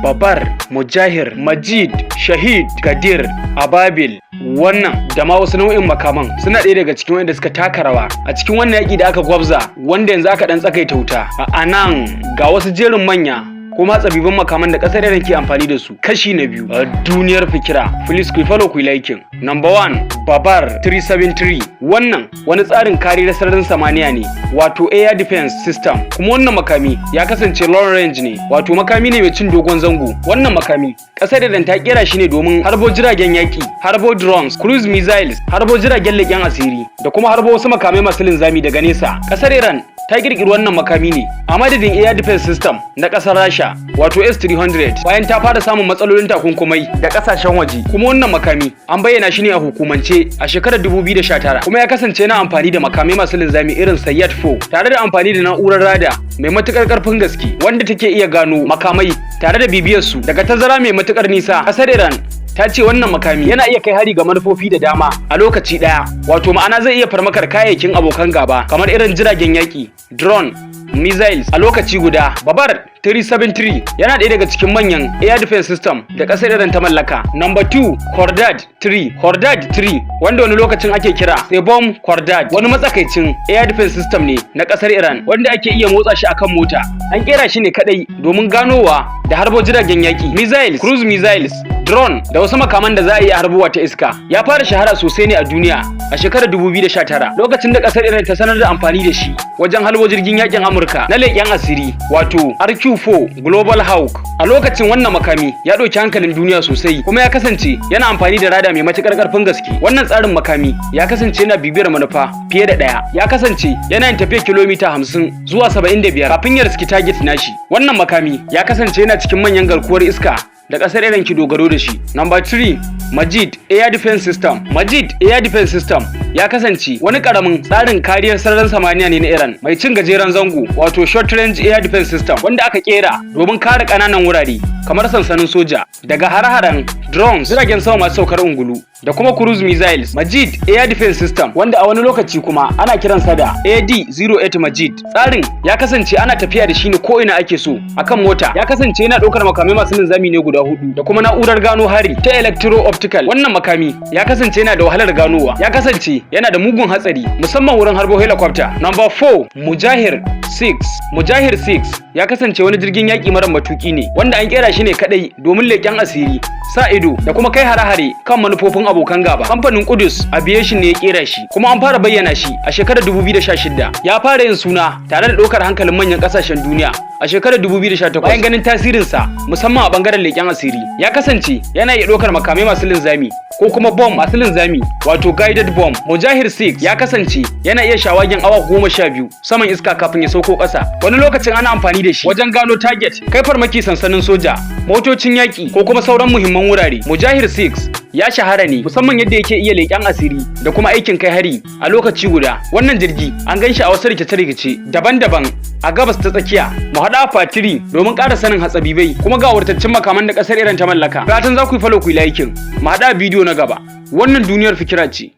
Babar, Mujahir, Majid, Shahid, Gadir, Ababil. Wannan da ma wasu nau'in makaman suna ɗaya daga cikin wanda suka taka rawa a cikin wannan yaƙi da aka gwabza, wanda yanzu aka ɗan tsakaita wuta. A nan ga wasu jerin manya kuma tsabibin makaman da ƙasar Iran ke amfani da su. Kashi na biyu, duniyar fikira. Please ku follow ku liking. Number 1, Babar 373. Wannan wani tsarin kariyar sararin samaniya ne, wato air defense system. Kuma wannan makami ya kasance long range ne, wato makami ne mai cin dogon zango. Wannan makami ƙasar Iran ta kera shi ne domin harbo jiragen yaƙi, harbo drones, cruise missiles, harbo jiragen leƙen asiri da kuma harbo wasu makamai masu linzami daga nesa. Ƙasar Iran ta kirkiri wannan makami ne a madadin air defense system na ƙasar Rasha, wato S-300, bayan ta fara samun matsalolin takunkumai da ƙasashen waje. Kuma wannan makami an bayyana shi ne a hukumance a shekarar 2019, kuma ya kasance na amfani da makamai masu linzami irin Sayyad 4 tare da amfani da na'urar rada mai matuƙar ƙarfin gaske wanda take iya gano makamai tare da bibiyar su daga tazara mai matuƙar nisa. Ƙasar Iran ta ce wannan makami yana iya kai hari ga manufofi da dama a lokaci daya, wato ma'ana zai iya farmakar kayayyakin abokan gaba kamar irin jiragen yaƙi, drone, missiles a lokaci guda. Babar 373 yana ɗaya daga cikin manyan air defense system da ƙasar Iran ta mallaka. Number 2, Khordad 3 wanda wani lokacin ake kira Sebom Khordad, wani matsakaicin air defense system ne na ƙasar Iran wanda ake iya motsa shi akan mota. An kera shi ne kadai domin ganowa da harbo jiragen yaƙi, missiles, cruise missiles, drone da wasu makaman da za a iya harbuwa ta iska. Ya fara shahara sosai ne a duniya a shekarar 2019 lokacin da ƙasar Iran ta sanar da amfani da shi wajen halbo jirgin yaƙin Amurka na leƙen asiri, wato RQ-4 Global Hawk. A lokacin wannan makami ya ɗauki hankalin duniya sosai, kuma ya kasance yana amfani da rada mai matuƙar ƙarfin gaske. Wannan tsarin makami ya kasance yana bibiyar manufa fiye da ɗaya. Ya kasance yana yin tafiya kilomita 50 zuwa 75 kafin ya riski target nashi. Wannan makami ya kasance yana cikin manyan garkuwar iska da ƙasar Iran ki dogaro da shi. Number 3, Majid Air Defense System. Majid Air Defense System ya kasance wani ƙaramin tsarin kariyar sararin samaniya ne na Iran mai cin gajeren zango, wato Short Range Air Defense System, wanda aka kera domin kare ƙananan wurare kamar sansanin soja daga hare-haren drones, jiragen sama masu saukar ungulu da kuma cruise missiles. Majid Air Defense System, wanda a wani lokaci kuma ana kiransa da AD-08 Majid. Tsarin ya kasance ana tafiya da shi ne ko ina ake so akan mota. Ya kasance yana ɗaukar makamai masu linzami ne guda 4 da kuma na'urar gano hari ta electro-optical. Wannan makami ya kasance yana da wahalar ganowa. Ya kasance yana da mugun hatsari musamman wurin harbo helicopter. Number 4, Mujahir 6. Mujahir 6 ya kasance wani jirgin yaƙi mara matuƙi ne wanda an kera shi ne kadai domin leƙen asiri, sa ido da kuma kai hare-hare kan manufofin abokan gaba. Kamfanin Kudus Aviation ne ya kera shi, kuma an fara bayyana shi a shekarar 2016. Ya fara yin suna tare da ɗaukar hankalin manyan ƙasashen duniya a shekarar 2018 bayan ganin tasirinsa musamman a bangaren leƙen asiri. Ya kasance yana iya ɗaukar makamai masu linzami ko kuma bomb masu linzami, wato guided bomb. Mujahir 6 ya kasance yana iya shawagin awa 12 saman iska kafin ya sauko ƙasa. Wani lokacin ana amfani da shi wajen gano target, kai farmaki sansanin soja, motocin yaƙi ko kuma sauran muhimman wurare. Mujahir 6 ya shahara ne musamman yadda yake iya leƙen asiri da kuma aikin kai hari a lokaci guda. Wannan jirgi an gan shi a wasu rikice-rikice daban-daban a gabas ta tsakiya. Mu haɗa fatiri domin ƙara sanin hatsabibai kuma ga wurtaccen makaman da ƙasar Iran ta mallaka. Fatan za ku yi follow ku yi liking. Mu haɗa bidiyo na gaba. Wannan duniyar fikira ce.